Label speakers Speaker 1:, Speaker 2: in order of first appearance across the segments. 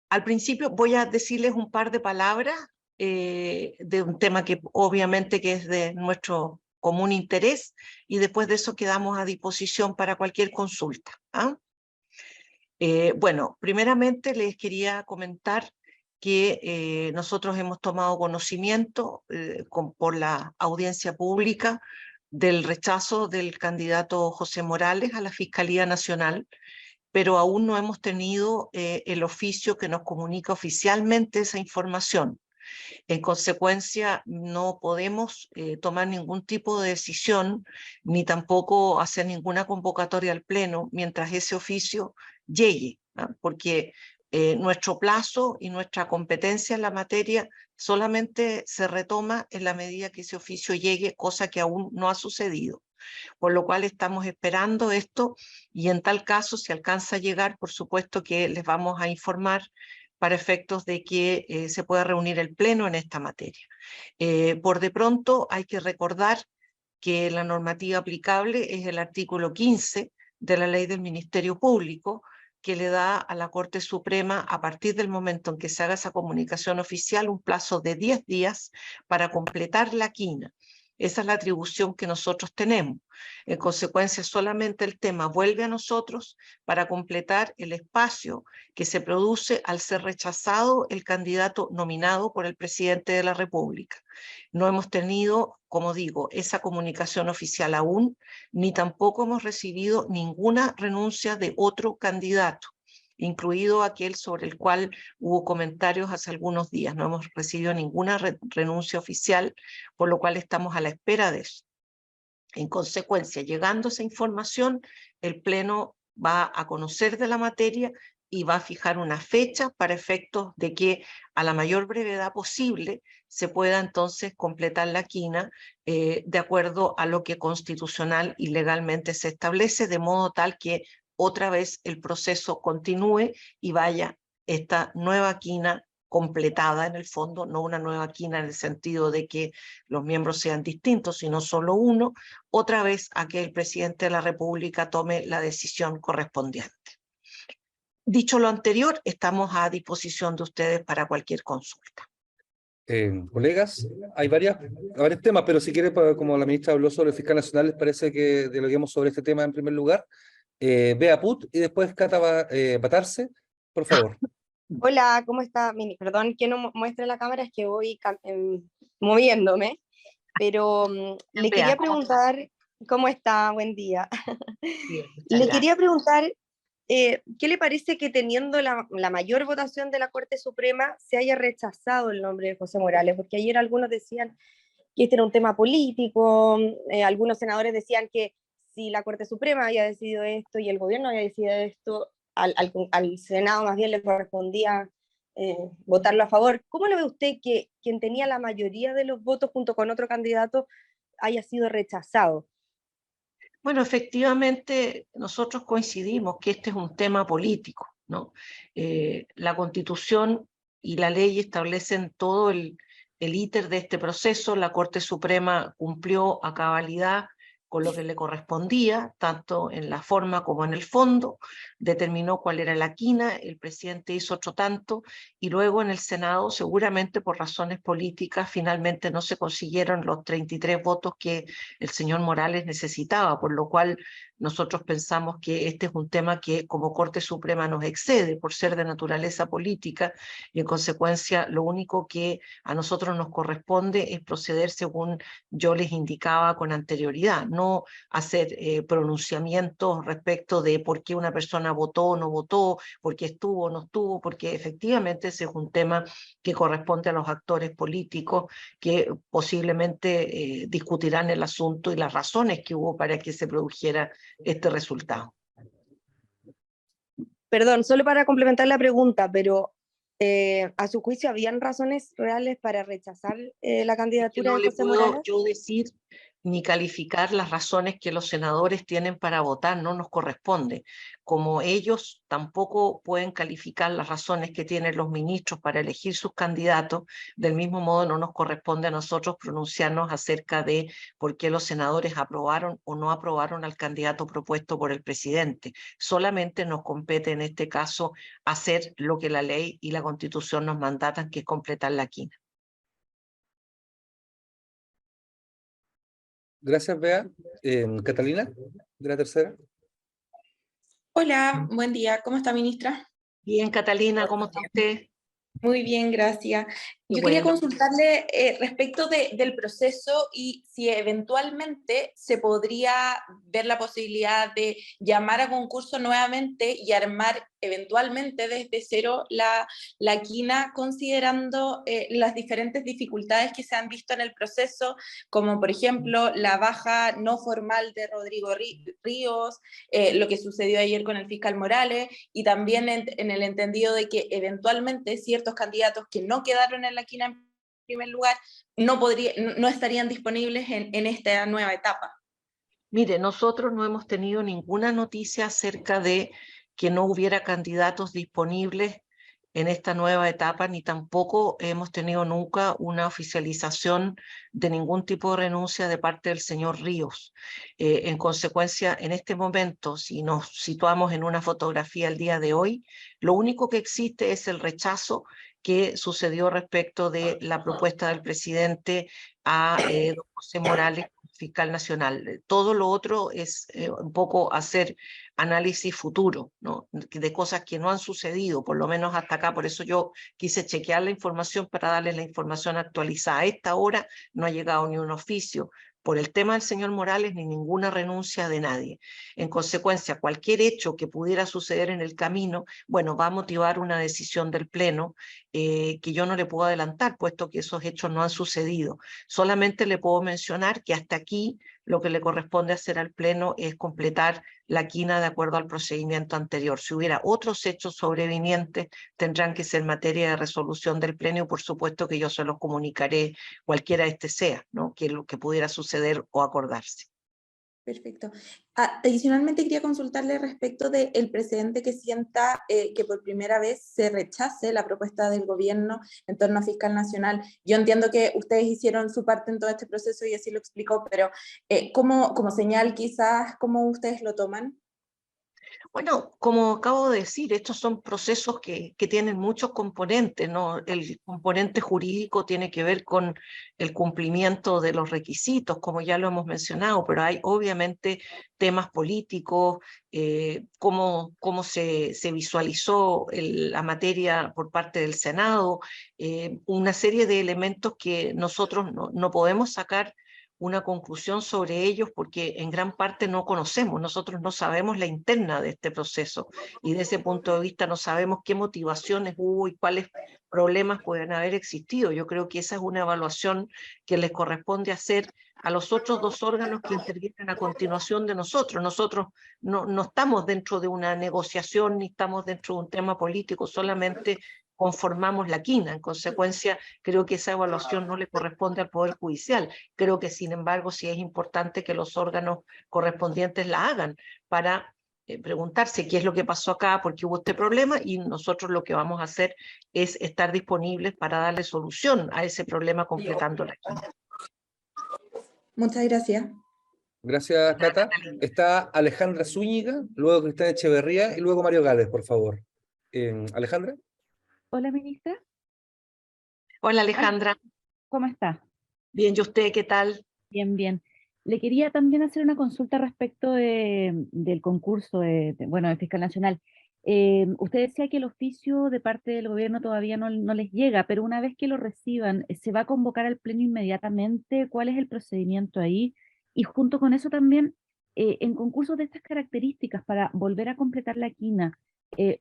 Speaker 1: Al principio voy a decirles un par de palabras de un tema que obviamente que es de nuestro común interés, y después de eso quedamos a disposición para cualquier consulta. ¿Ah? Bueno, primeramente les quería comentar que nosotros hemos tomado conocimiento por la audiencia pública del rechazo del candidato José Morales a la Fiscalía Nacional, pero aún no hemos tenido el oficio que nos comunica oficialmente esa información. En consecuencia, no podemos tomar ningún tipo de decisión, ni tampoco hacer ninguna convocatoria al Pleno mientras ese oficio llegue, ¿no? Porque nuestro plazo y nuestra competencia en la materia solamente se retoma en la medida que ese oficio llegue, cosa que aún no ha sucedido. Por lo cual estamos esperando esto, y en tal caso, si alcanza a llegar, por supuesto que les vamos a informar para efectos de que se pueda reunir el Pleno en esta materia. Por de pronto hay que recordar que la normativa aplicable es el artículo 15 de la Ley del Ministerio Público, que le da a la Corte Suprema, a partir del momento en que se haga esa comunicación oficial, un plazo de 10 días para completar la quina. Esa es la atribución que nosotros tenemos. En consecuencia, solamente el tema vuelve a nosotros para completar el espacio que se produce al ser rechazado el candidato nominado por el presidente de la República. No hemos tenido, como digo, esa comunicación oficial aún, ni tampoco hemos recibido ninguna renuncia de otro candidato, incluido aquel sobre el cual hubo comentarios hace algunos días. No hemos recibido ninguna renuncia oficial, por lo cual estamos a la espera de eso. En consecuencia, llegando esa información, el Pleno va a conocer de la materia y va a fijar una fecha para efectos de que a la mayor brevedad posible se pueda entonces completar la quina de acuerdo a lo que constitucional y legalmente se establece, de modo tal que otra vez el proceso continúe y vaya esta nueva quina completada en el fondo, no una nueva quina en el sentido de que los miembros sean distintos, sino solo uno, otra vez a que el presidente de la República tome la decisión correspondiente. Dicho lo anterior, estamos a disposición de ustedes para cualquier consulta.
Speaker 2: Colegas, hay varios temas, pero si quiere, como la ministra habló sobre el fiscal nacional, les parece que dialoguemos sobre este tema en primer lugar. Bea Put y después Cata Batarse, por favor.
Speaker 3: Hola, ¿cómo está? Perdón que no muestre la cámara, es que voy moviéndome, pero le
Speaker 1: Bea,
Speaker 3: quería preguntar, ¿cómo está? Buen día.
Speaker 1: bien, muchas
Speaker 3: Le
Speaker 1: gracias.
Speaker 3: quería preguntar, ¿qué le parece que teniendo la mayor votación de la Corte Suprema se haya rechazado el nombre de José Morales? Porque ayer algunos decían que este era un tema político, algunos senadores decían que si la Corte Suprema había decidido esto y el gobierno había decidido esto, al Senado más bien le correspondía votarlo a favor. ¿Cómo lo ve usted que quien tenía la mayoría de los votos junto con otro candidato haya sido rechazado?
Speaker 1: Bueno, efectivamente, nosotros coincidimos que este es un tema político, ¿no? La Constitución y la ley establecen todo el íter de este proceso. La Corte Suprema cumplió a cabalidad con lo que le correspondía, tanto en la forma como en el fondo, determinó cuál era la quina, el presidente hizo otro tanto, y luego en el Senado, seguramente por razones políticas, finalmente no se consiguieron los 33 votos que el señor Morales necesitaba, por lo cual nosotros pensamos que este es un tema que como Corte Suprema nos excede por ser de naturaleza política, y en consecuencia lo único que a nosotros nos corresponde es proceder según yo les indicaba con anterioridad, no hacer pronunciamientos respecto de por qué una persona votó o no votó, por qué estuvo o no estuvo, porque efectivamente ese es un tema que corresponde a los actores políticos que posiblemente discutirán el asunto y las razones que hubo para que se produjera este resultado.
Speaker 3: Perdón, solo para complementar la pregunta, pero a su juicio, ¿habían razones reales para rechazar la candidatura
Speaker 1: No
Speaker 3: de
Speaker 1: le
Speaker 3: José
Speaker 1: puedo
Speaker 3: Morales?
Speaker 1: yo decir ni calificar las razones que los senadores tienen para votar, no nos corresponde. Como ellos tampoco pueden calificar las razones que tienen los ministros para elegir sus candidatos, del mismo modo no nos corresponde a nosotros pronunciarnos acerca de por qué los senadores aprobaron o no aprobaron al candidato propuesto por el presidente. Solamente nos compete en este caso hacer lo que la ley y la Constitución nos mandatan, que es completar la quina.
Speaker 2: Gracias, Bea. Catalina, de la tercera.
Speaker 4: Hola, buen día. ¿Cómo está, ministra?
Speaker 1: Bien, Catalina, ¿cómo está usted?
Speaker 4: Muy bien, gracias. Yo quería
Speaker 1: Bueno.
Speaker 4: consultarle respecto del proceso y si eventualmente se podría ver la posibilidad de llamar a concurso nuevamente y armar eventualmente desde cero la quina, considerando las diferentes dificultades que se han visto en el proceso, como por ejemplo la baja no formal de Rodrigo Ríos, lo que sucedió ayer con el fiscal Morales, y también en el entendido de que eventualmente ciertos candidatos que no quedaron en la quina en primer lugar no estarían disponibles en esta nueva etapa.
Speaker 1: Mire, nosotros no hemos tenido ninguna noticia acerca de que no hubiera candidatos disponibles en esta nueva etapa, ni tampoco hemos tenido nunca una oficialización de ningún tipo de renuncia de parte del señor Ríos. En consecuencia, en este momento, si nos situamos en una fotografía el día de hoy, lo único que existe es el rechazo que sucedió respecto de la propuesta del presidente a don José Morales, fiscal nacional. Todo lo otro es un poco hacer análisis futuro, ¿no? De cosas que no han sucedido, por lo menos hasta acá. Por eso yo quise chequear la información para darles la información actualizada. A esta hora no ha llegado ni un oficio por el tema del señor Morales ni ninguna renuncia de nadie. En consecuencia, cualquier hecho que pudiera suceder en el camino, bueno, va a motivar una decisión del Pleno que yo no le puedo adelantar, puesto que esos hechos no han sucedido. Solamente le puedo mencionar que hasta aquí lo que le corresponde hacer al Pleno es completar la quina de acuerdo al procedimiento anterior. Si hubiera otros hechos sobrevinientes, tendrán que ser materia de resolución del Pleno y por supuesto que yo se los comunicaré cualquiera este sea, ¿no? Que lo que pudiera suceder o acordarse.
Speaker 4: Perfecto. Adicionalmente quería consultarle respecto del precedente que sienta que por primera vez se rechace la propuesta del gobierno en torno a fiscal nacional. Yo entiendo que ustedes hicieron su parte en todo este proceso y así lo explicó, pero como señal quizás, ¿cómo ustedes lo toman?
Speaker 1: Bueno, como acabo de decir, estos son procesos que tienen muchos componentes, ¿no? El componente jurídico tiene que ver con el cumplimiento de los requisitos, como ya lo hemos mencionado, pero hay obviamente temas políticos, cómo se visualizó la materia por parte del Senado, una serie de elementos que nosotros no podemos sacar una conclusión sobre ellos porque en gran parte no conocemos, nosotros no sabemos la interna de este proceso y de ese punto de vista no sabemos qué motivaciones hubo y cuáles problemas pueden haber existido. Yo creo que esa es una evaluación que les corresponde hacer a los otros dos órganos que intervienen a continuación de nosotros. Nosotros no estamos dentro de una negociación ni estamos dentro de un tema político, solamente conformamos la quina. En consecuencia, creo que esa evaluación no le corresponde al Poder Judicial. Creo que, sin embargo, sí es importante que los órganos correspondientes la hagan para preguntarse qué es lo que pasó acá, por qué hubo este problema, y nosotros lo que vamos a hacer es estar disponibles para darle solución a ese problema completando la quina.
Speaker 4: Muchas gracias.
Speaker 2: Gracias, Cata. Está Alejandra Zúñiga, luego Cristina Echeverría y luego Mario Gálvez, por favor. Alejandra.
Speaker 5: Hola, ministra.
Speaker 1: Hola, Alejandra.
Speaker 5: ¿Cómo está?
Speaker 1: Bien, ¿y usted qué tal?
Speaker 5: Bien, bien. Le quería también hacer una consulta respecto del concurso de Fiscal Nacional. Usted decía que el oficio de parte del gobierno todavía no les llega, pero una vez que lo reciban, ¿se va a convocar al pleno inmediatamente? ¿Cuál es el procedimiento ahí? Y junto con eso también, en concursos de estas características, para volver a completar la quina,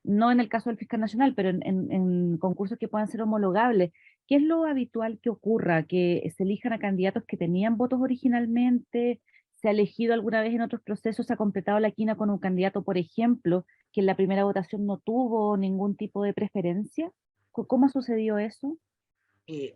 Speaker 5: no en el caso del Fiscal Nacional, pero en concursos que puedan ser homologables, ¿qué es lo habitual que ocurra? ¿Que se elijan a candidatos que tenían votos originalmente? ¿Se ha elegido alguna vez en otros procesos, se ha completado la quina con un candidato, por ejemplo, que en la primera votación no tuvo ningún tipo de preferencia? ¿Cómo ha sucedido eso?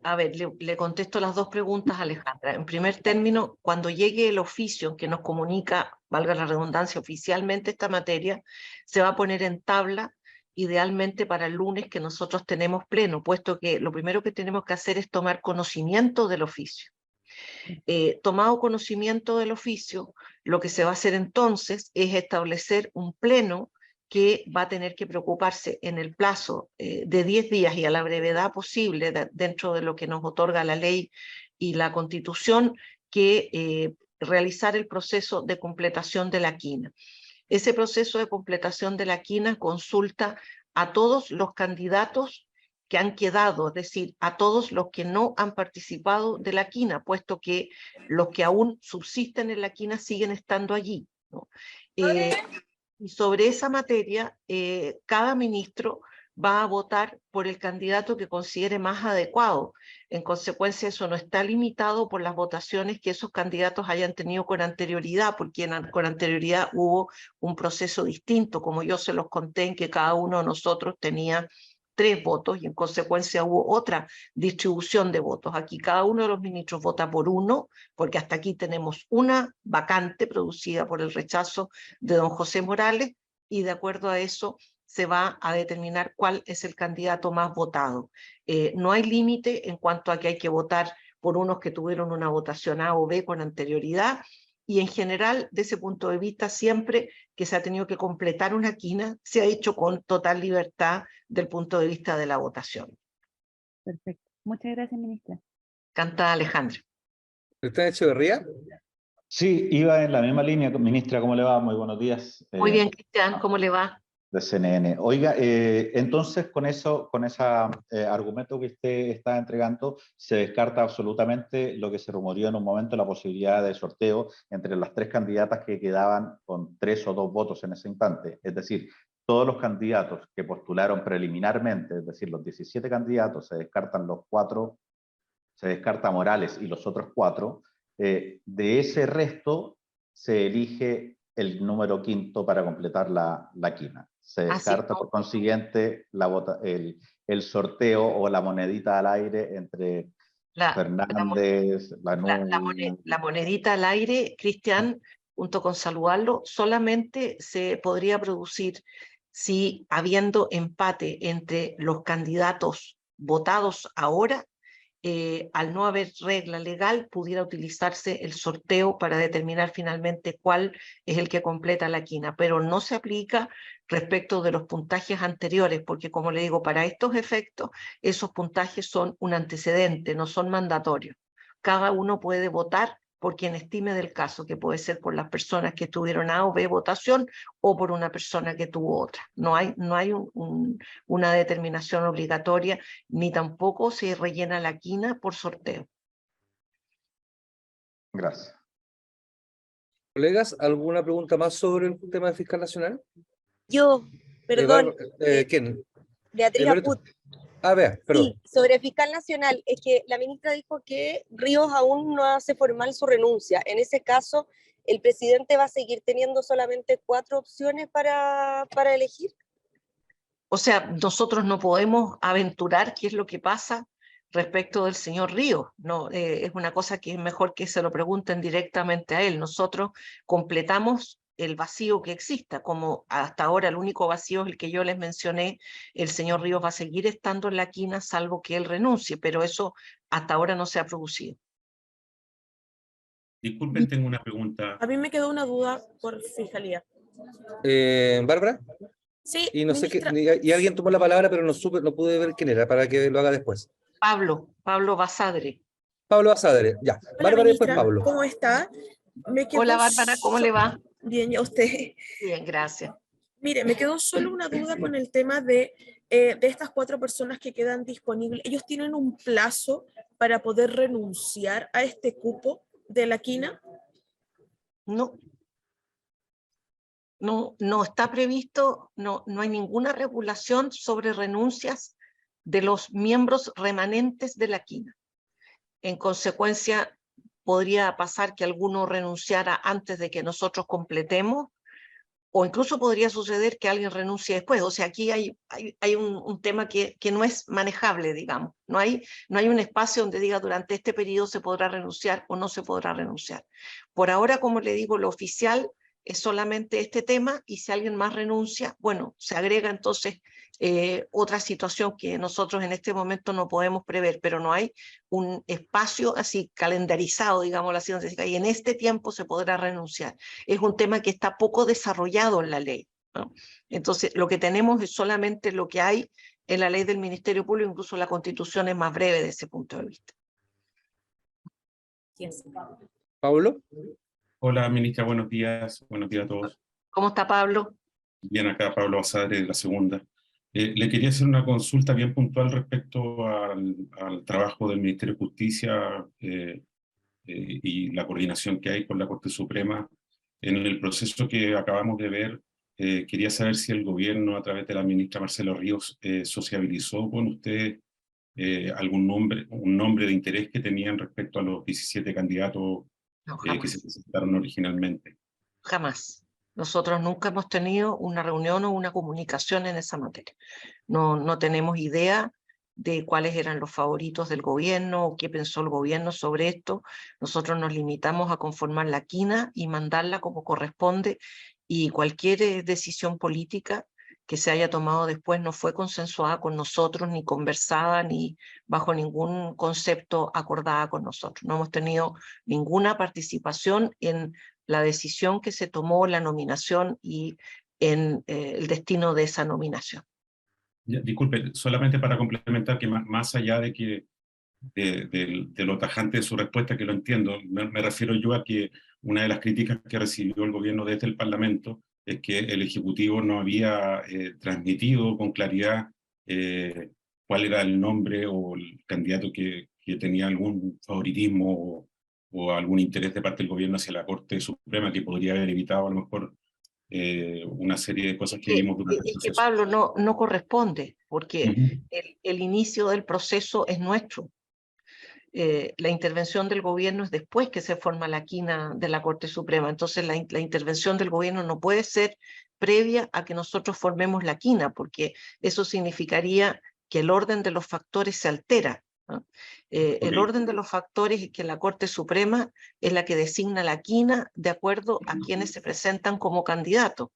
Speaker 1: A ver, le contesto las dos preguntas, Alejandra. En primer término, cuando llegue el oficio que nos comunica, valga la redundancia, oficialmente esta materia, se va a poner en tabla, idealmente para el lunes que nosotros tenemos pleno, puesto que lo primero que tenemos que hacer es tomar conocimiento del oficio. Tomado conocimiento del oficio, lo que se va a hacer entonces es establecer un pleno que va a tener que preocuparse en el plazo de 10 días y a la brevedad posible dentro de lo que nos otorga la ley y la Constitución, que realizar el proceso de completación de la quina. Ese proceso de completación de la quina consulta a todos los candidatos que han quedado, es decir, a todos los que no han participado de la quina, puesto que los que aún subsisten en la quina siguen estando allí, ¿no? Y sobre esa materia, cada ministro va a votar por el candidato que considere más adecuado. En consecuencia, eso no está limitado por las votaciones que esos candidatos hayan tenido con anterioridad, porque con anterioridad hubo un proceso distinto, como yo se los conté, en que cada uno de nosotros tenía 3 votos y en consecuencia hubo otra distribución de votos. Aquí cada uno de los ministros vota por uno, porque hasta aquí tenemos una vacante producida por el rechazo de don José Morales, y de acuerdo a eso se va a determinar cuál es el candidato más votado. No hay límite en cuanto a que hay que votar por unos que tuvieron una votación A o B con anterioridad, y en general, de ese punto de vista, siempre que se ha tenido que completar una quina, se ha hecho con total libertad del punto de vista de la votación.
Speaker 5: Perfecto. Muchas gracias, ministra.
Speaker 1: Cantada, Alejandra.
Speaker 2: ¿Cristian Echeverría?
Speaker 6: Sí, iba en la misma línea, ministra, ¿cómo le va? Muy buenos días.
Speaker 1: Muy bien, Cristian, ¿cómo le va?
Speaker 6: De CNN. Oiga, entonces con ese argumento que usted está entregando, se descarta absolutamente lo que se rumoreó en un momento, la posibilidad de sorteo entre las 3 candidatas que quedaban con 3 o 2 votos en ese instante. Es decir, todos los candidatos que postularon preliminarmente, es decir, los 17 candidatos, se descartan los 4, se descarta Morales y los otros 4. De ese resto se elige el número 5 para completar la quina. Se descarta, por consiguiente, el sorteo o la monedita al aire entre Fernández,
Speaker 1: la monedita al aire, Cristian, junto con saludarlo, solamente se podría producir si, habiendo empate entre los candidatos votados ahora, al no haber regla legal, pudiera utilizarse el sorteo para determinar finalmente cuál es el que completa la quina, pero no se aplica respecto de los puntajes anteriores, porque como le digo, para estos efectos, esos puntajes son un antecedente, no son mandatorios. Cada uno puede votar por quien estime del caso, que puede ser por las personas que tuvieron A o B votación o por una persona que tuvo otra. No hay una determinación obligatoria, ni tampoco se rellena la quina por sorteo.
Speaker 6: Gracias.
Speaker 2: Colegas, ¿alguna pregunta más sobre el tema del fiscal nacional?
Speaker 3: Yo, perdón,
Speaker 2: ¿Quién?
Speaker 3: Beatriz
Speaker 2: Loreto.
Speaker 3: Aput.
Speaker 2: Vea, perdón.
Speaker 3: Sí, sobre fiscal nacional, es que la ministra dijo que Ríos aún no hace formal su renuncia. En ese caso, ¿el presidente va a seguir teniendo solamente 4 opciones para elegir?
Speaker 1: O sea, nosotros no podemos aventurar qué es lo que pasa respecto del señor Ríos. No, es una cosa que es mejor que se lo pregunten directamente a él. Nosotros completamos el vacío que exista, como hasta ahora el único vacío es el que yo les mencioné. El señor Ríos va a seguir estando en la quina salvo que él renuncie, pero eso hasta ahora no se ha producido.
Speaker 7: Disculpen, tengo una pregunta.
Speaker 8: A mí me quedó una duda por fiscalía.
Speaker 2: ¿Bárbara?
Speaker 8: Sí,
Speaker 2: Y no sé
Speaker 8: ministra,
Speaker 2: y alguien tomó la palabra, pero no pude ver quién era, para que lo haga después.
Speaker 1: Pablo Basadre.
Speaker 2: Pablo Basadre, ya.
Speaker 8: Hola,
Speaker 2: Bárbara y después
Speaker 8: ministra,
Speaker 2: Pablo.
Speaker 8: ¿cómo está? Me quedó
Speaker 1: Hola Bárbara, ¿cómo le va?
Speaker 8: Bien, ¿y a usted?
Speaker 1: Bien, gracias.
Speaker 8: Mire, me quedó solo una duda con el tema de estas 4 personas que quedan disponibles. ¿Ellos tienen un plazo para poder renunciar a este cupo de la quina?
Speaker 1: No está previsto, no hay ninguna regulación sobre renuncias de los miembros remanentes de la quina. En consecuencia, podría pasar que alguno renunciara antes de que nosotros completemos, o incluso podría suceder que alguien renuncie después. O sea, aquí hay un tema que no es manejable, digamos. No hay un espacio donde diga durante este periodo se podrá renunciar o no se podrá renunciar. Por ahora, como le digo, lo oficial es solamente este tema, y si alguien más renuncia, bueno, se agrega entonces otra situación que nosotros en este momento no podemos prever, pero no hay un espacio así calendarizado, digamos así, donde y en este tiempo se podrá renunciar. Es un tema que está poco desarrollado en la ley, ¿no? Entonces, lo que tenemos es solamente lo que hay en la ley del Ministerio Público, incluso la Constitución es más breve de ese punto de vista.
Speaker 2: Pablo.
Speaker 7: Hola, ministra, buenos días a todos.
Speaker 1: ¿Cómo está Pablo?
Speaker 7: Bien, acá Pablo Basadre de la segunda. Le quería hacer una consulta bien puntual respecto al trabajo del Ministerio de Justicia y la coordinación que hay con la Corte Suprema. En el proceso que acabamos de ver, quería saber si el gobierno, a través de la ministra Marcelo Ríos, sociabilizó con usted un nombre de interés que tenían respecto a los 17 candidatos
Speaker 1: No,
Speaker 7: que se presentaron originalmente.
Speaker 1: Jamás. Nosotros nunca hemos tenido una reunión o una comunicación en esa materia. No tenemos idea de cuáles eran los favoritos del gobierno o qué pensó el gobierno sobre esto. Nosotros nos limitamos a conformar la quina y mandarla como corresponde, y cualquier decisión política que se haya tomado después no fue consensuada con nosotros, ni conversada, ni bajo ningún concepto acordada con nosotros. No hemos tenido ninguna participación en la decisión que se tomó, la nominación y en el destino de esa nominación.
Speaker 7: Disculpe, solamente para complementar, que más allá de que de lo tajante de su respuesta, que lo entiendo, me refiero yo a que una de las críticas que recibió el gobierno desde el Parlamento es que el Ejecutivo no había transmitido con claridad cuál era el nombre o el candidato que tenía algún favoritismo o algún interés de parte del gobierno hacia la Corte Suprema, que podría haber evitado a lo mejor una serie de cosas que vimos durante el
Speaker 1: Es que
Speaker 7: proceso.
Speaker 1: Pablo no corresponde, porque el inicio del proceso es nuestro. La intervención del gobierno es después que se forma la quina de la Corte Suprema. Entonces la intervención del gobierno no puede ser previa a que nosotros formemos la quina, porque eso significaría que el orden de los factores se altera, ¿no? El orden de los factores es que la Corte Suprema es la que designa la quina de acuerdo a quienes se presentan como candidatos.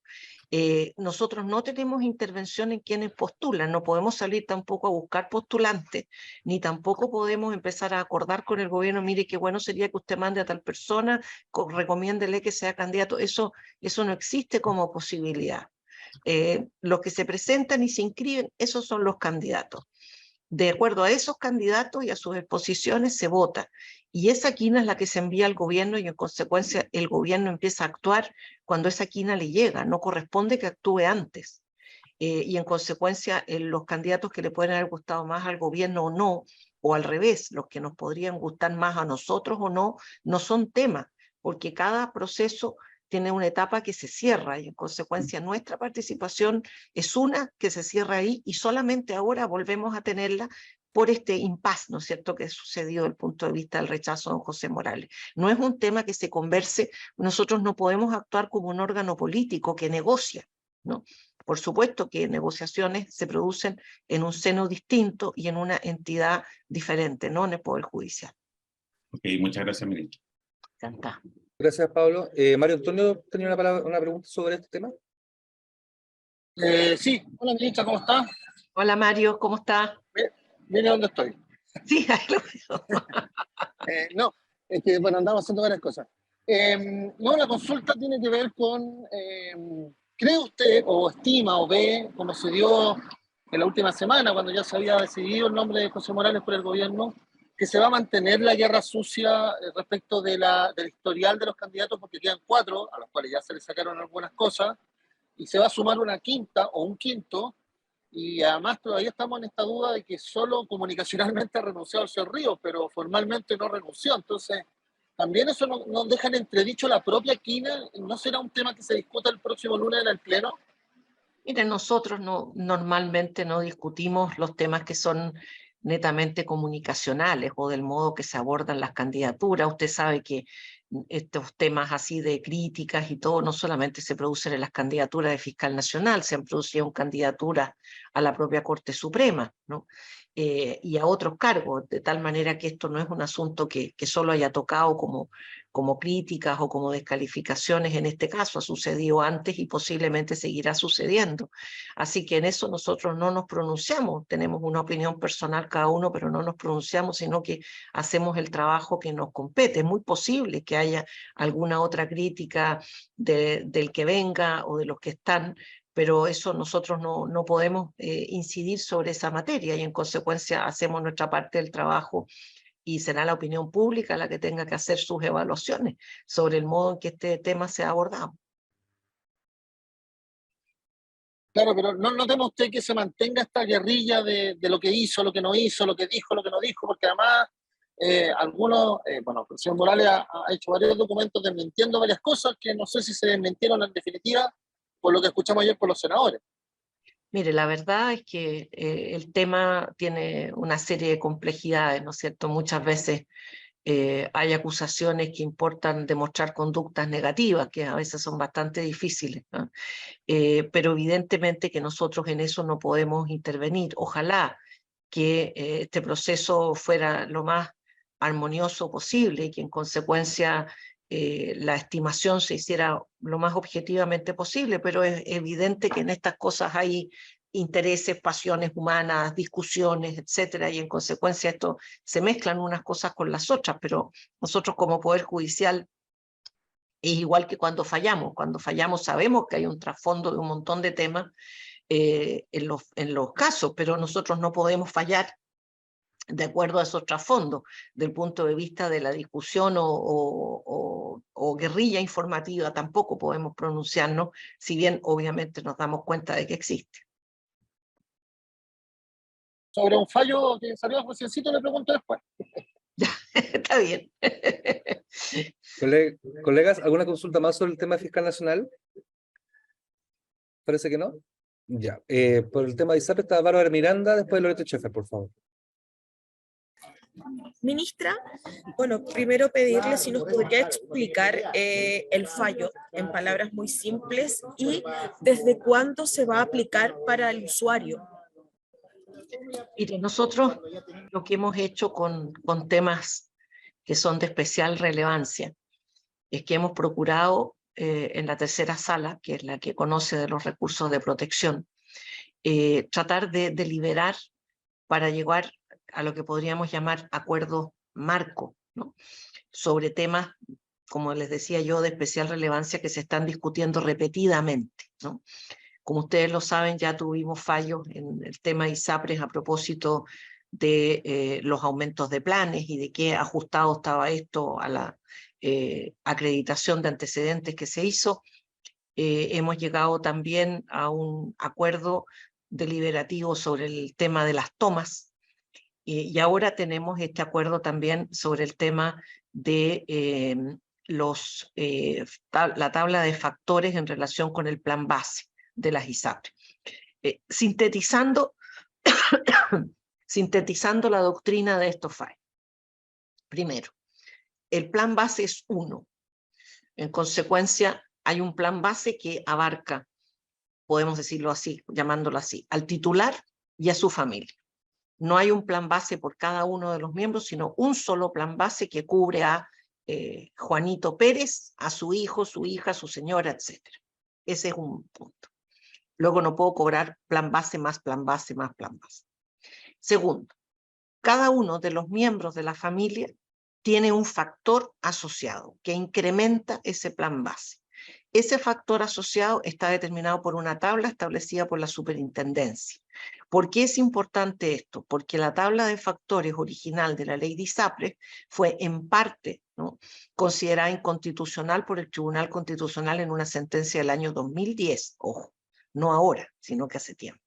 Speaker 1: Nosotros no tenemos intervención en quienes postulan, no podemos salir tampoco a buscar postulantes, ni tampoco podemos empezar a acordar con el gobierno, mire qué bueno sería que usted mande a tal persona, recomiéndele que sea candidato. Eso no existe como posibilidad. Los que se presentan y se inscriben, esos son los candidatos. De acuerdo a esos candidatos y a sus exposiciones se vota, y esa quina es la que se envía al gobierno, y en consecuencia el gobierno empieza a actuar cuando esa quina le llega. No corresponde que actúe antes. Y en consecuencia los candidatos que le pueden haber gustado más al gobierno o no, o al revés, los que nos podrían gustar más a nosotros o no, no son tema, porque cada proceso tiene una etapa que se cierra, y en consecuencia nuestra participación es una que se cierra ahí, y solamente ahora volvemos a tenerla por este impasse, ¿no es cierto?, que sucedió desde el punto de vista del rechazo de don José Morales. No es un tema que se converse, nosotros no podemos actuar como un órgano político que negocia, ¿no? Por supuesto que negociaciones se producen en un seno distinto y en una entidad diferente, no en el Poder Judicial.
Speaker 7: Ok, muchas gracias, ministro.
Speaker 1: Encantado.
Speaker 2: Gracias, Pablo. Mario Antonio tenía una pregunta sobre este tema.
Speaker 9: Sí, hola ministra, ¿cómo está?
Speaker 1: Hola Mario, ¿cómo está?
Speaker 9: Mire dónde estoy.
Speaker 1: Sí, ahí lo veo.
Speaker 9: No, es que bueno, andamos haciendo varias cosas. No, la consulta tiene que ver con, ¿cree usted o estima o ve, como se dio en la última semana, cuando ya se había decidido el nombre de José Morales por el gobierno, que se va a mantener la guerra sucia respecto del historial de los candidatos, porque quedan 4, a los cuales ya se les sacaron algunas cosas, y se va a sumar una quinta o un quinto, y además todavía estamos en esta duda de que solo comunicacionalmente ha renunciado al señor Ríos, pero formalmente no renunció. Entonces, también eso nos deja en entredicho la propia quina. ¿No será un tema que se discuta el próximo lunes en el Pleno?
Speaker 1: Mire, nosotros normalmente no discutimos los temas que son netamente comunicacionales o del modo que se abordan las candidaturas. Usted sabe que estos temas así de críticas y todo, no solamente se producen en las candidaturas de fiscal nacional, se han producido candidaturas a la propia Corte Suprema, ¿no? Y a otros cargos, de tal manera que esto no es un asunto que solo haya tocado como críticas o como descalificaciones en este caso, ha sucedido antes y posiblemente seguirá sucediendo. Así que en eso nosotros no nos pronunciamos, tenemos una opinión personal cada uno, pero no nos pronunciamos, sino que hacemos el trabajo que nos compete. Es muy posible que haya alguna otra crítica del que venga o de los que están, pero eso nosotros no podemos incidir sobre esa materia y en consecuencia hacemos nuestra parte del trabajo y será la opinión pública la que tenga que hacer sus evaluaciones sobre el modo en que este tema se ha abordado.
Speaker 9: Claro, pero ¿no teme usted que se mantenga esta guerrilla de lo que hizo, lo que no hizo, lo que dijo, lo que no dijo? Porque además algunos, bueno, el señor Morales ha hecho varios documentos desmintiendo varias cosas que no sé si se desmintieron en definitiva por lo que escuchamos ayer por los senadores.
Speaker 1: Mire, la verdad es que el tema tiene una serie de complejidades, ¿no es cierto? Muchas veces hay acusaciones que importan demostrar conductas negativas, que a veces son bastante difíciles, ¿no? Pero evidentemente que nosotros en eso no podemos intervenir. Ojalá que este proceso fuera lo más armonioso posible y que en consecuencia la estimación se hiciera lo más objetivamente posible, pero es evidente que en estas cosas hay intereses, pasiones humanas, discusiones, etcétera, y en consecuencia esto se mezclan unas cosas con las otras, pero nosotros como Poder Judicial es igual que cuando fallamos sabemos que hay un trasfondo de un montón de temas en los casos, pero nosotros no podemos fallar de acuerdo a esos trasfondos, del punto de vista de la discusión o guerrilla informativa, tampoco podemos pronunciarnos, si bien obviamente nos damos cuenta de que existe.
Speaker 9: Sobre un fallo que salió reciencito le pregunto después.
Speaker 1: Está bien.
Speaker 2: Colegas, ¿alguna consulta más sobre el tema fiscal nacional? Parece que no. Ya. Por el tema de ISAPRE está Bárbara Miranda, después Loreto Scheffer, por favor.
Speaker 8: Ministra, bueno, primero pedirle si nos podría explicar el fallo en palabras muy simples y desde cuándo se va a aplicar para el usuario.
Speaker 1: Mire, nosotros lo que hemos hecho con temas que son de especial relevancia es que hemos procurado en la tercera sala, que es la que conoce de los recursos de protección, tratar de deliberar para llegar a lo que podríamos llamar acuerdos marco, ¿no? Sobre temas, como les decía yo, de especial relevancia que se están discutiendo repetidamente, ¿no? Como ustedes lo saben, ya tuvimos fallos en el tema ISAPRES a propósito de los aumentos de planes y de qué ajustado estaba esto a la acreditación de antecedentes que se hizo. Hemos llegado también a un acuerdo deliberativo sobre el tema de las tomas, y ahora tenemos este acuerdo también sobre el tema de la tabla de factores en relación con el plan base de las ISAPRES. Sintetizando la doctrina de estos fallos. Primero, el plan base es uno. En consecuencia, hay un plan base que abarca, podemos decirlo así, llamándolo así, al titular y a su familia. No hay un plan base por cada uno de los miembros, sino un solo plan base que cubre a Juanito Pérez, a su hijo, su hija, su señora, etc. Ese es un punto. Luego no puedo cobrar plan base más plan base más plan base. Segundo, cada uno de los miembros de la familia tiene un factor asociado que incrementa ese plan base. Ese factor asociado está determinado por una tabla establecida por la superintendencia. ¿Por qué es importante esto? Porque la tabla de factores original de la ley de ISAPRES fue en parte, ¿no?, considerada inconstitucional por el Tribunal Constitucional en una sentencia del año 2010, ojo, no ahora, sino que hace tiempo.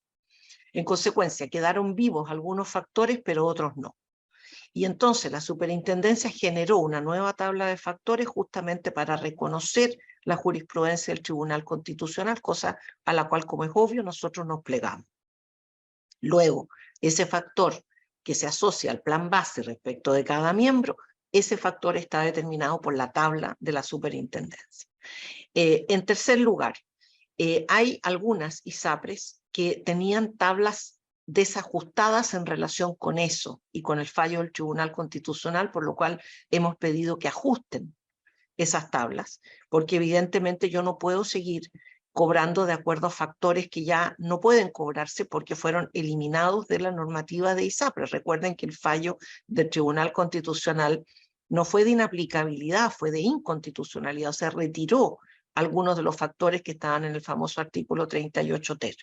Speaker 1: En consecuencia, quedaron vivos algunos factores, pero otros no. Y entonces la superintendencia generó una nueva tabla de factores justamente para reconocer la jurisprudencia del Tribunal Constitucional, cosa a la cual, como es obvio, nosotros nos plegamos. Luego, ese factor que se asocia al plan base respecto de cada miembro ese factor está determinado por la tabla de la superintendencia. En tercer lugar, hay algunas ISAPRES que tenían tablas desajustadas en relación con eso y con el fallo del Tribunal Constitucional, por lo cual hemos pedido que ajusten esas tablas, porque evidentemente yo no puedo seguir cobrando de acuerdo a factores que ya no pueden cobrarse porque fueron eliminados de la normativa de ISAPRES. Recuerden que el fallo del Tribunal Constitucional no fue de inaplicabilidad, fue de inconstitucionalidad, o sea, retiró algunos de los factores que estaban en el famoso artículo 38 ter.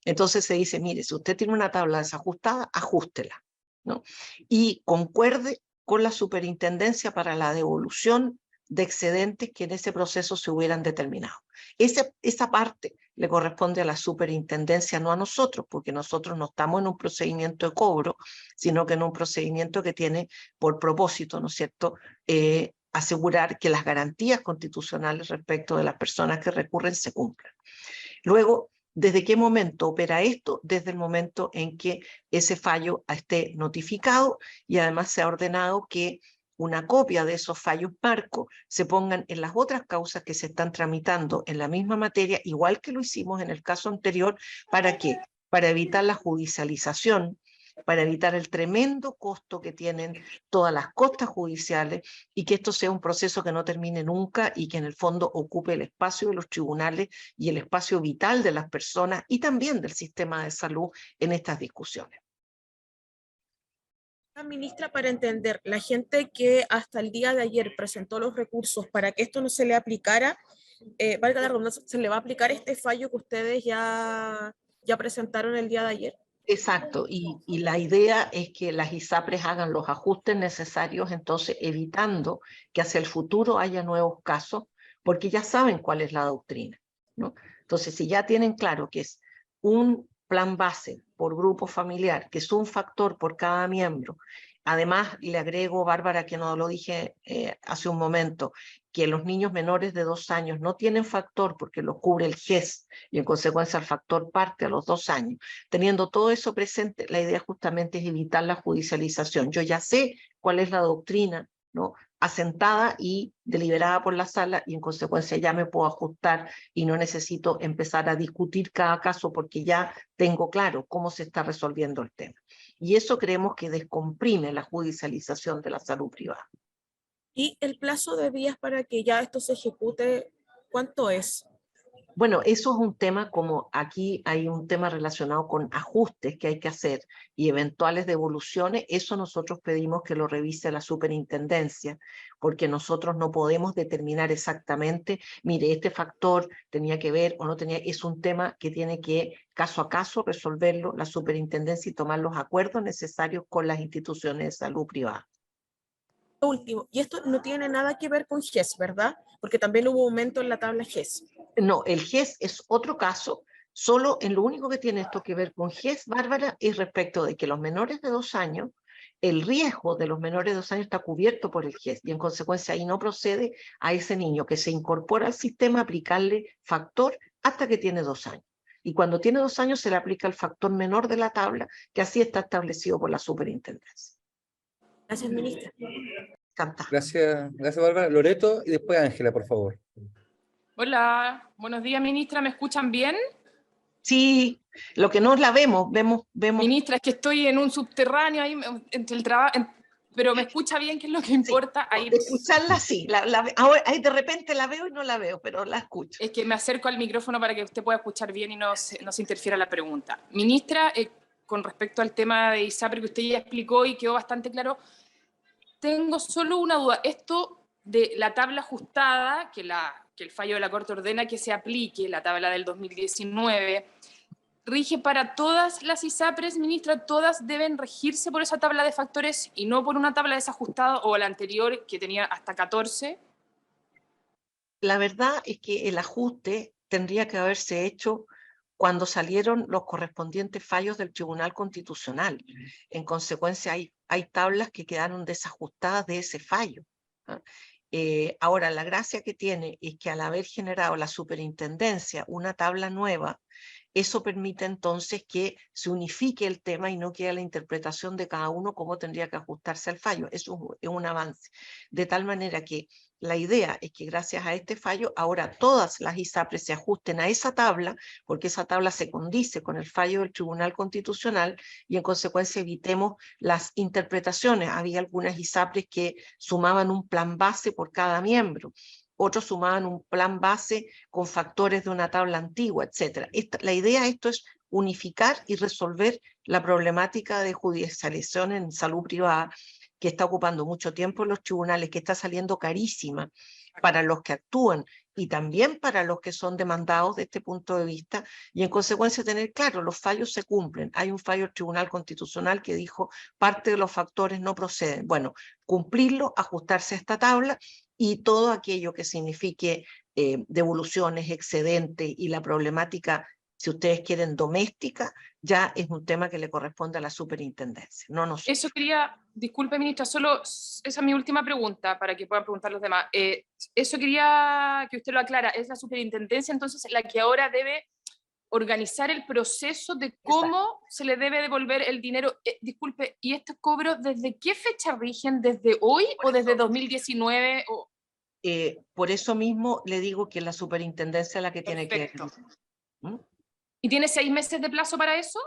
Speaker 1: Entonces se dice, mire, si usted tiene una tabla desajustada, ajústela, ¿no? Y concuerde con la superintendencia para la devolución de excedentes que en ese proceso se hubieran determinado. Esa parte le corresponde a la superintendencia, no a nosotros, porque nosotros no estamos en un procedimiento de cobro, sino que en un procedimiento que tiene por propósito, ¿no es cierto?, asegurar que las garantías constitucionales respecto de las personas que recurren se cumplan. Luego, ¿desde qué momento opera esto? Desde el momento en que ese fallo esté notificado y además se ha ordenado que una copia de esos fallos marco se pongan en las otras causas que se están tramitando en la misma materia, igual que lo hicimos en el caso anterior. ¿Para qué? Para evitar la judicialización, para evitar el tremendo costo que tienen todas las costas judiciales y que esto sea un proceso que no termine nunca y que en el fondo ocupe el espacio de los tribunales y el espacio vital de las personas y también del sistema de salud en estas discusiones.
Speaker 8: Ministra, para entender, la gente que hasta el día de ayer presentó los recursos para que esto no se le aplicara, valga la redundancia, ¿se le va a aplicar este fallo que ustedes ya presentaron el día de ayer?
Speaker 1: Exacto, y la idea es que las ISAPRES hagan los ajustes necesarios, entonces evitando que hacia el futuro haya nuevos casos, porque ya saben cuál es la doctrina, ¿no? Entonces, si ya tienen claro que es un plan base por grupo familiar, que es un factor por cada miembro, además le agrego, Bárbara, que no lo dije hace un momento, que los niños menores de 2 años no tienen factor porque lo cubre el GES y en consecuencia el factor parte a los 2 años. Teniendo todo eso presente, la idea justamente es evitar la judicialización. Yo ya sé cuál es la doctrina, ¿no?, asentada y deliberada por la sala y en consecuencia ya me puedo ajustar y no necesito empezar a discutir cada caso porque ya tengo claro cómo se está resolviendo el tema. Y eso creemos que descomprime la judicialización de la salud privada.
Speaker 8: ¿Y el plazo de días para que ya esto se ejecute, cuánto es?
Speaker 1: Bueno, eso es un tema, como aquí hay un tema relacionado con ajustes que hay que hacer y eventuales devoluciones, eso nosotros pedimos que lo revise la superintendencia, porque nosotros no podemos determinar exactamente, mire, este factor tenía que ver o no tenía, es un tema que tiene que caso a caso resolverlo la superintendencia y tomar los acuerdos necesarios con las instituciones de salud privada.
Speaker 8: Último, y esto no tiene nada que ver con GES, ¿verdad? Porque también hubo aumento en la tabla GES.
Speaker 1: No, el GES es otro caso, solo en lo único que tiene esto que ver con GES, Bárbara, es respecto de que los menores de 2 años, el riesgo de los menores de 2 años está cubierto por el GES y en consecuencia ahí no procede a ese niño que se incorpora al sistema aplicarle factor hasta que tiene 2 años. Y cuando tiene 2 años se le aplica el factor menor de la tabla, que así está establecido por la superintendencia.
Speaker 8: Gracias, ministra.
Speaker 2: Gracias, Bárbara. Loreto y después Ángela, por favor.
Speaker 10: Hola, buenos días, ministra. ¿Me escuchan bien?
Speaker 1: Sí, lo que no la vemos.
Speaker 10: Ministra, es que estoy en un subterráneo ahí entre el trabajo, pero me escucha bien, que es lo que importa.
Speaker 1: Sí, escucharla sí, ahora de repente la veo y no la veo, pero la escucho.
Speaker 10: Es que me acerco al micrófono para que usted pueda escuchar bien y no se interfiera la pregunta. Ministra, con respecto al tema de ISAPRE que usted ya explicó y quedó bastante claro, tengo solo una duda. Esto de la tabla ajustada, que el fallo de la Corte ordena que se aplique, la tabla del 2019, ¿rige para todas las ISAPRES, ministra? ¿Todas deben regirse por esa tabla de factores y no por una tabla desajustada o la anterior que tenía hasta 14?
Speaker 1: La verdad es que el ajuste tendría que haberse hecho cuando salieron los correspondientes fallos del Tribunal Constitucional. En consecuencia, hay tablas que quedaron desajustadas de ese fallo, ¿no? Ahora, la gracia que tiene es que al haber generado la superintendencia una tabla nueva, Eso permite entonces que se unifique el tema y no quede la interpretación de cada uno cómo tendría que ajustarse al fallo. Eso es un avance. De tal manera que la idea es que gracias a este fallo, ahora todas las ISAPRES se ajusten a esa tabla, porque esa tabla se condice con el fallo del Tribunal Constitucional y en consecuencia evitemos las interpretaciones. Había algunas ISAPRES que sumaban un plan base por cada miembro. Otros sumaban un plan base con factores de una tabla antigua, etc. La idea de esto es unificar y resolver la problemática de judicialización en salud privada que está ocupando mucho tiempo en los tribunales, que está saliendo carísima para los que actúan y también para los que son demandados de este punto de vista, y en consecuencia tener claro, los fallos se cumplen. Hay un fallo del Tribunal Constitucional que dijo parte de los factores no proceden. Bueno, cumplirlo, ajustarse a esta tabla, y todo aquello que signifique devoluciones, excedentes y la problemática, si ustedes quieren, doméstica, ya es un tema que le corresponde a la superintendencia, no nosotros.
Speaker 10: Eso quería, disculpe ministra, solo esa es mi última pregunta para que puedan preguntar los demás. Eso quería que usted lo aclara, ¿es la superintendencia entonces la que ahora debe organizar el proceso de cómo se le debe devolver el dinero? Disculpe, ¿y estos cobros desde qué fecha rigen? ¿Desde hoy o desde 2019?
Speaker 1: Por eso mismo le digo que la superintendencia es la que tiene que... ¿Mm?
Speaker 10: ¿Y tiene 6 meses de plazo para eso?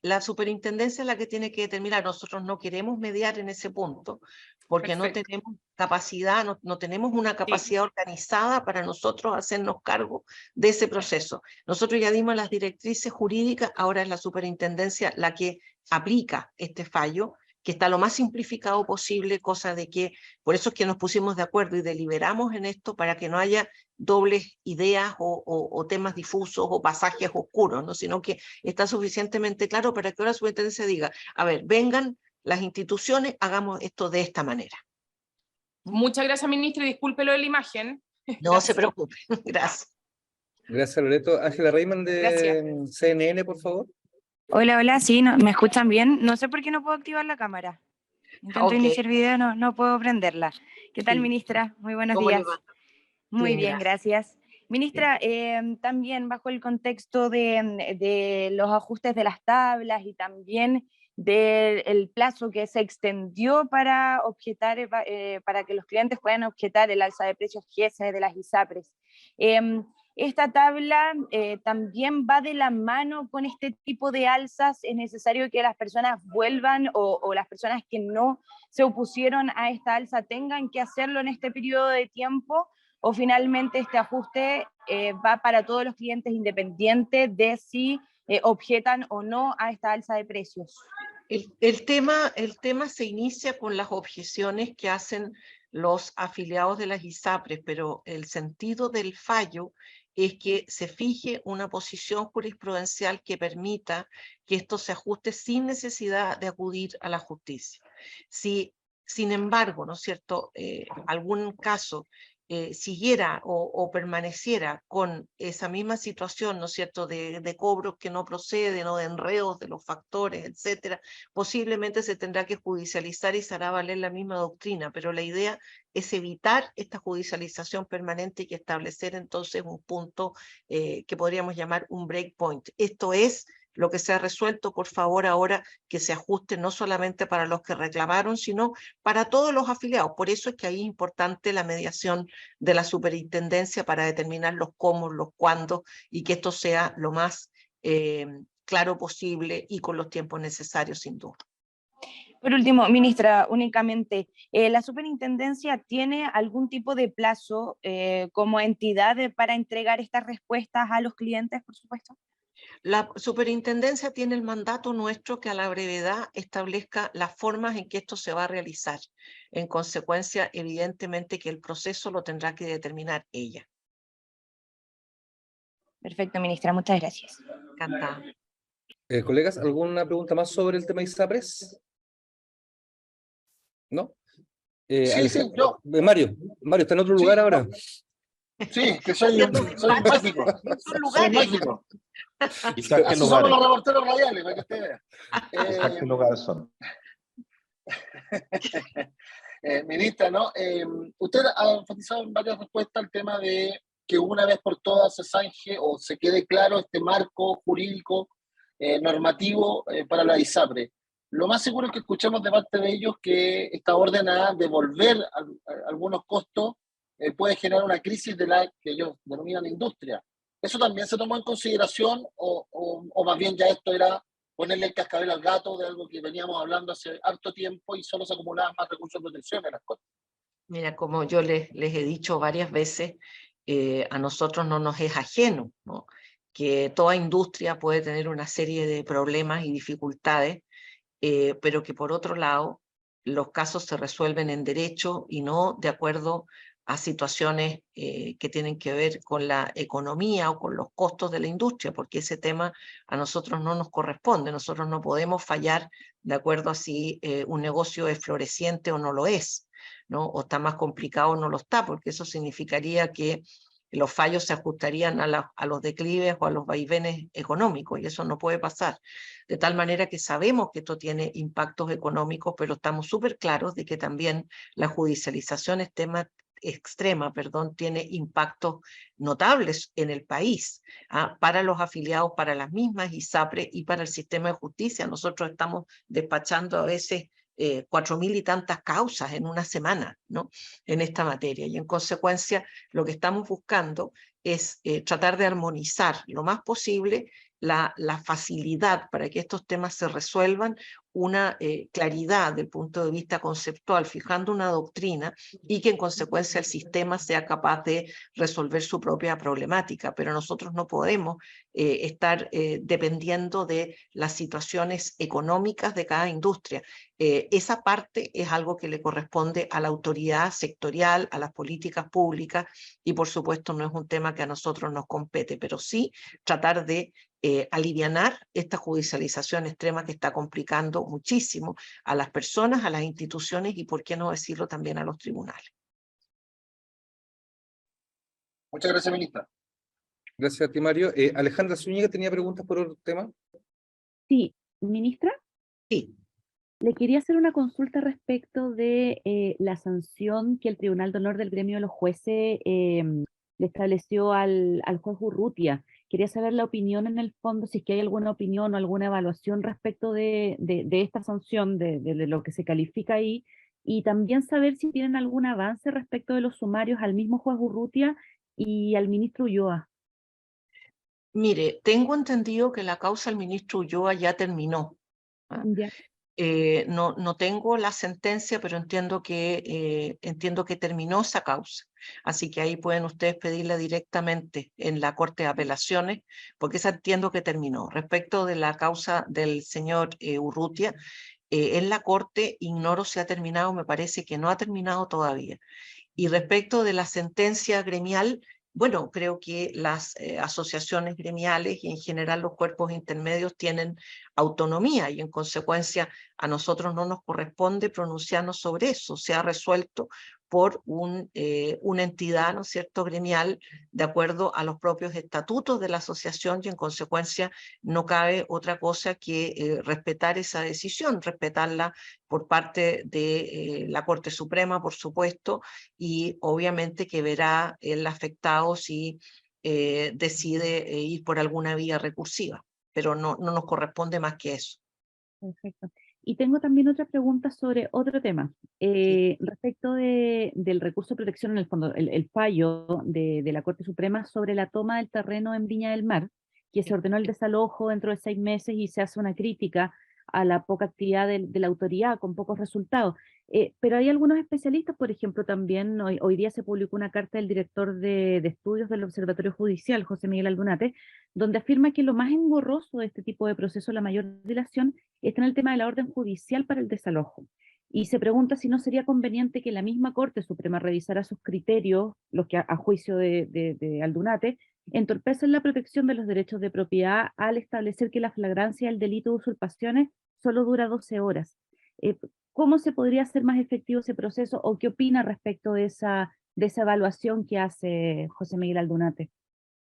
Speaker 1: La superintendencia es la que tiene que determinar. Nosotros no queremos mediar en ese punto, porque no tenemos capacidad, no tenemos una capacidad organizada para nosotros hacernos cargo de ese proceso. Nosotros ya dimos las directrices jurídicas, ahora es la superintendencia la que aplica este fallo, que está lo más simplificado posible, cosa de que, por eso es que nos pusimos de acuerdo y deliberamos en esto para que no haya dobles ideas o temas difusos o pasajes oscuros, ¿no? Sino que está suficientemente claro para que ahora la superintendencia diga, a ver, vengan las instituciones, hagamos esto de esta manera.
Speaker 10: Muchas gracias, ministra, y discúlpelo de la imagen.
Speaker 1: No se preocupe, gracias.
Speaker 2: Gracias, Loreto. Ángela Reyman de CNN, por favor.
Speaker 11: Hola, hola, sí, ¿me escuchan bien? No sé por qué no puedo activar la cámara. Intento iniciar video, no puedo prenderla. ¿Qué tal, ministra? Muy buenos días. Muy bien, gracias. Ministra, también bajo el contexto de los ajustes de las tablas y también del plazo que se extendió para objetar, para que los clientes puedan objetar el alza de precios GESE de las ISAPRES. Esta tabla también va de la mano con este tipo de alzas. ¿Es necesario que las personas vuelvan o las personas que no se opusieron a esta alza tengan que hacerlo en este periodo de tiempo? ¿O finalmente este ajuste va para todos los clientes independientes de si objetan o no a esta alza de precios?
Speaker 1: El tema se inicia con las objeciones que hacen los afiliados de las ISAPRES, pero el sentido del fallo es que se fije una posición jurisprudencial que permita que esto se ajuste sin necesidad de acudir a la justicia. Si, sin embargo, ¿no es cierto?, algún caso siguiera o permaneciera con esa misma situación, ¿no es cierto?, de cobros que no proceden o de enredos de los factores, etcétera, posiblemente se tendrá que judicializar y se hará valer la misma doctrina, pero la idea es evitar esta judicialización permanente y establecer entonces un punto que podríamos llamar un breakpoint. Esto es lo que se ha resuelto. Por favor, ahora que se ajuste no solamente para los que reclamaron, sino para todos los afiliados. Por eso es que ahí es importante la mediación de la superintendencia para determinar los cómo, los cuándo, y que esto sea lo más claro posible y con los tiempos necesarios, sin duda.
Speaker 11: Por último, ministra, únicamente, ¿la superintendencia tiene algún tipo de plazo como entidad para entregar estas respuestas a los clientes, por supuesto?
Speaker 1: La superintendencia tiene el mandato nuestro que a la brevedad establezca las formas en que esto se va a realizar. En consecuencia, evidentemente que el proceso lo tendrá que determinar ella.
Speaker 11: Perfecto, ministra, muchas gracias.
Speaker 1: Encantada.
Speaker 2: Colegas, ¿alguna pregunta más sobre el tema ISAPRES? ¿No?
Speaker 9: Sí, yo.
Speaker 2: Mario, está en otro lugar ahora.
Speaker 9: Sí, que soy mágico. Soy mágico. Así somos los reporteros radiales, para que usted vea.
Speaker 6: ¿Qué lugares son?
Speaker 9: Ministra, ¿no? Usted ha enfatizado en varias respuestas el tema de que una vez por todas se zanje o se quede claro este marco jurídico normativo para la ISAPRE. Lo más seguro es que escuchemos de parte de ellos que esta orden a devolver algunos costos puede generar una crisis de la que ellos denominan industria. ¿Eso también se tomó en consideración o más bien ya esto era ponerle el cascabel al gato de algo que veníamos hablando hace harto tiempo y solo se acumulaban más recursos de protección en las costas?
Speaker 1: Mira, como yo les he dicho varias veces, a nosotros no nos es ajeno, ¿no?, que toda industria puede tener una serie de problemas y dificultades, pero que por otro lado los casos se resuelven en derecho y no de acuerdo a situaciones que tienen que ver con la economía o con los costos de la industria, porque ese tema a nosotros no nos corresponde. Nosotros no podemos fallar de acuerdo a si un negocio es floreciente o no lo es, ¿no? O está más complicado o no lo está, porque eso significaría que los fallos se ajustarían a los declives o a los vaivenes económicos, y eso no puede pasar. De tal manera que sabemos que esto tiene impactos económicos, pero estamos súper claros de que también la judicialización extrema, tiene impactos notables en el país, para los afiliados, para las mismas ISAPRE y para el sistema de justicia. Nosotros estamos despachando a veces 4.000 y tantas causas en una semana, ¿no?, en esta materia, y en consecuencia lo que estamos buscando es tratar de armonizar lo más posible la facilidad para que estos temas se resuelvan, una claridad del punto de vista conceptual, fijando una doctrina, y que en consecuencia el sistema sea capaz de resolver su propia problemática. Pero nosotros no podemos estar dependiendo de las situaciones económicas de cada industria. Esa parte es algo que le corresponde a la autoridad sectorial, a las políticas públicas, y por supuesto no es un tema que a nosotros nos compete, pero sí tratar de alivianar esta judicialización extrema que está complicando muchísimo a las personas, a las instituciones y, por qué no decirlo, también a los tribunales.
Speaker 9: Muchas gracias, ministra.
Speaker 2: Gracias a ti, Mario. Alejandra Zúñiga tenía preguntas por otro tema.
Speaker 5: Sí, ministra.
Speaker 1: Sí.
Speaker 5: Le quería hacer una consulta respecto de la sanción que el Tribunal de Honor del Gremio de los Jueces le estableció al juez Urrutia. Quería saber la opinión en el fondo, si es que hay alguna opinión o alguna evaluación respecto de esta sanción, de lo que se califica ahí, y también saber si tienen algún avance respecto de los sumarios al mismo juez Urrutia y al ministro Ulloa.
Speaker 1: Mire, tengo entendido que la causa del ministro Ulloa ya terminó.
Speaker 5: Ya.
Speaker 1: No tengo la sentencia, pero entiendo que terminó esa causa. Así que ahí pueden ustedes pedirla directamente en la Corte de Apelaciones, porque esa entiendo que terminó. Respecto de la causa del señor Urrutia, en la Corte ignoro si ha terminado, me parece que no ha terminado todavía. Y respecto de la sentencia gremial, bueno, creo que las asociaciones gremiales y en general los cuerpos intermedios tienen autonomía, y en consecuencia a nosotros no nos corresponde pronunciarnos sobre eso. Se ha resuelto por una entidad, ¿no es cierto?, gremial, de acuerdo a los propios estatutos de la asociación, y en consecuencia no cabe otra cosa que respetar esa decisión, respetarla por parte de la Corte Suprema, por supuesto, y obviamente que verá el afectado si decide ir por alguna vía recursiva, pero no nos corresponde más que eso.
Speaker 5: Perfecto. Y tengo también otra pregunta sobre otro tema. Respecto del recurso de protección, en el fondo, el fallo de la Corte Suprema sobre la toma del terreno en Viña del Mar, que se ordenó el desalojo dentro de 6 meses y se hace una crítica a la poca actividad de la autoridad con pocos resultados. Pero hay algunos especialistas, por ejemplo, también hoy día se publicó una carta del director de estudios del Observatorio Judicial, José Miguel Aldunate, donde afirma que lo más engorroso de este tipo de proceso, la mayor dilación, está en el tema de la orden judicial para el desalojo. Y se pregunta si no sería conveniente que la misma Corte Suprema revisara sus criterios, los que a juicio de Aldunate, entorpecen la protección de los derechos de propiedad al establecer que la flagrancia del delito de usurpaciones solo dura 12 horas. ¿Cómo se podría hacer más efectivo ese proceso, o qué opina respecto de esa evaluación que hace José Miguel Aldunate?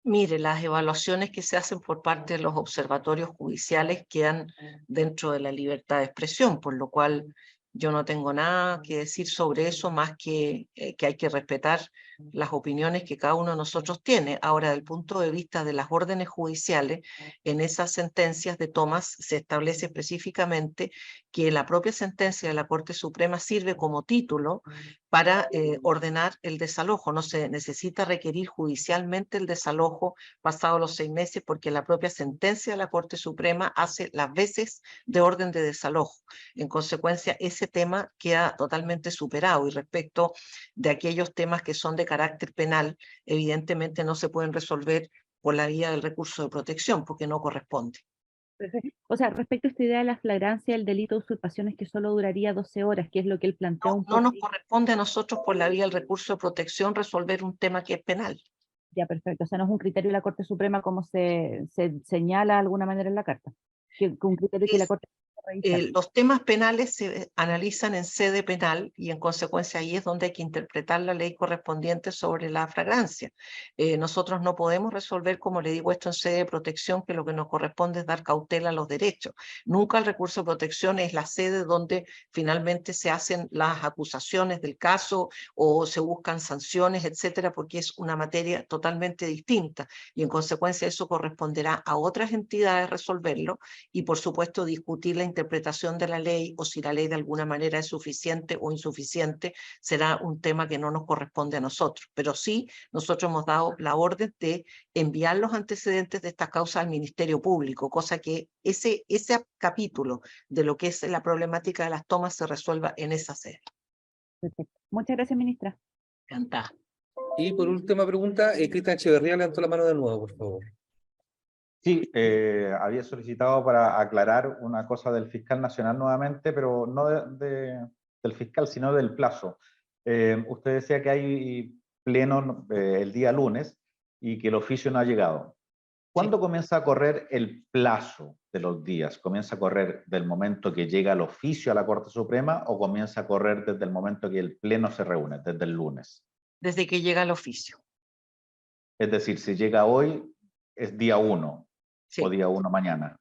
Speaker 1: Mire, las evaluaciones que se hacen por parte de los observatorios judiciales quedan dentro de la libertad de expresión, por lo cual yo no tengo nada que decir sobre eso, más que hay que respetar las opiniones que cada uno de nosotros tiene. Ahora, desde el punto de vista de las órdenes judiciales, en esas sentencias de Thomas se establece específicamente que la propia sentencia de la Corte Suprema sirve como título para ordenar el desalojo. No se necesita requerir judicialmente el desalojo pasados los 6 meses, porque la propia sentencia de la Corte Suprema hace las veces de orden de desalojo. En consecuencia, ese tema queda totalmente superado, y respecto de aquellos temas que son de carácter penal, evidentemente no se pueden resolver por la vía del recurso de protección, porque no corresponde.
Speaker 5: O sea, respecto a esta idea de la flagrancia del delito de usurpación, es que solo duraría 12 horas, que es lo que él plantea un poco.
Speaker 1: No nos corresponde a nosotros por la vía del recurso de protección resolver un tema que es penal.
Speaker 5: Ya, perfecto. O sea, no es un criterio de la Corte Suprema como se señala de alguna manera en la carta. Que un criterio que la Corte
Speaker 1: los temas penales se analizan en sede penal, y en consecuencia ahí es donde hay que interpretar la ley correspondiente sobre la flagrancia. Nosotros no podemos resolver, como le digo, esto en sede de protección, que lo que nos corresponde es dar cautela a los derechos. Nunca el recurso de protección es la sede donde finalmente se hacen las acusaciones del caso o se buscan sanciones, etcétera, porque es una materia totalmente distinta, y en consecuencia eso corresponderá a otras entidades resolverlo, y por supuesto discutir la interpretación de la ley, o si la ley de alguna manera es suficiente o insuficiente, será un tema que no nos corresponde a nosotros. Pero sí, nosotros hemos dado la orden de enviar los antecedentes de esta causa al Ministerio Público, cosa que ese capítulo de lo que es la problemática de las tomas se resuelva en esa sede.
Speaker 5: Perfecto. Muchas gracias, ministra.
Speaker 1: Encantada.
Speaker 2: Y por última pregunta, Cristian Echeverría levantó la mano de nuevo, por favor.
Speaker 6: Sí, había solicitado para aclarar una cosa del fiscal nacional nuevamente, pero no del fiscal, sino del plazo. Usted decía que hay pleno el día lunes y que el oficio no ha llegado. ¿Cuándo comienza a correr el plazo de los días? ¿Comienza a correr del momento que llega el oficio a la Corte Suprema o comienza a correr desde el momento que el pleno se reúne, desde el lunes?
Speaker 1: Desde que llega el oficio.
Speaker 6: Es decir, si llega hoy, es día 1. Sí. O día 1 mañana.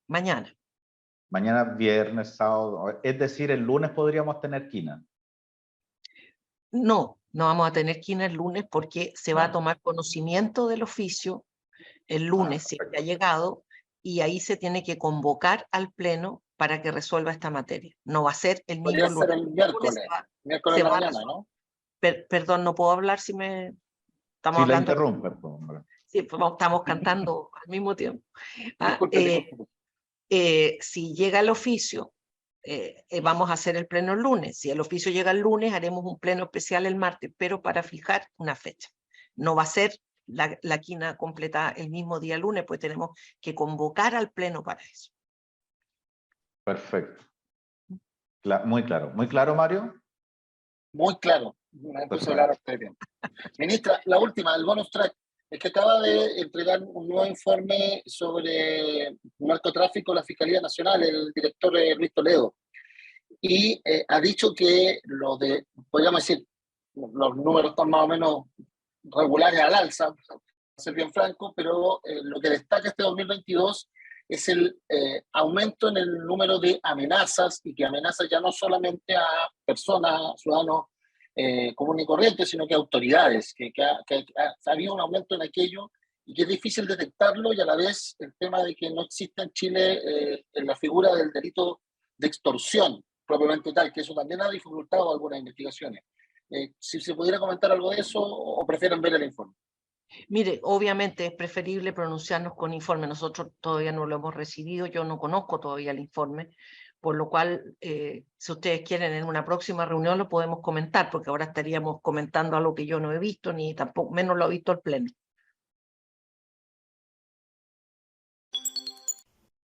Speaker 1: Mañana.
Speaker 6: Mañana, viernes, sábado. Es decir, el lunes podríamos tener quina.
Speaker 1: No vamos a tener quina el lunes, porque se va a tomar conocimiento del oficio el lunes, si ha llegado, y ahí se tiene que convocar al pleno para que resuelva esta materia. No va a ser el mismo lunes.
Speaker 9: El miércoles. Miércoles de la mañana, ¿no?
Speaker 1: Perdón, no puedo hablar si me...
Speaker 6: Estamos hablando... la interrumpe,
Speaker 1: sí, estamos cantando al mismo tiempo. Si llega el oficio, vamos a hacer el pleno el lunes. Si el oficio llega el lunes, haremos un pleno especial el martes, pero para fijar una fecha. No va a ser la quina completa el mismo día lunes, pues tenemos que convocar al pleno para eso.
Speaker 6: Perfecto. Muy claro. ¿Muy claro, Mario?
Speaker 9: Muy claro. Me puse a hablar a usted bien. Ministra, la última, el bonus track. Es que acaba de entregar un nuevo informe sobre narcotráfico a la Fiscalía Nacional, el director Luis Toledo, y ha dicho que podríamos decir, los números están más o menos regulares al alza, para ser bien franco, pero lo que destaca este 2022 es el aumento en el número de amenazas, y que amenazas ya no solamente a personas, ciudadanos común y corriente, sino que autoridades, que ha habido un aumento en aquello, y que es difícil detectarlo, y a la vez el tema de que no existe en Chile en la figura del delito de extorsión propiamente tal, que eso también ha dificultado algunas investigaciones. Si se pudiera comentar algo de eso, o prefieren ver el informe.
Speaker 1: Mire, obviamente es preferible pronunciarnos con informe. Nosotros todavía no lo hemos recibido, yo no conozco todavía el informe, por lo cual, si ustedes quieren, en una próxima reunión lo podemos comentar, porque ahora estaríamos comentando algo que yo no he visto, ni tampoco menos lo ha visto el pleno.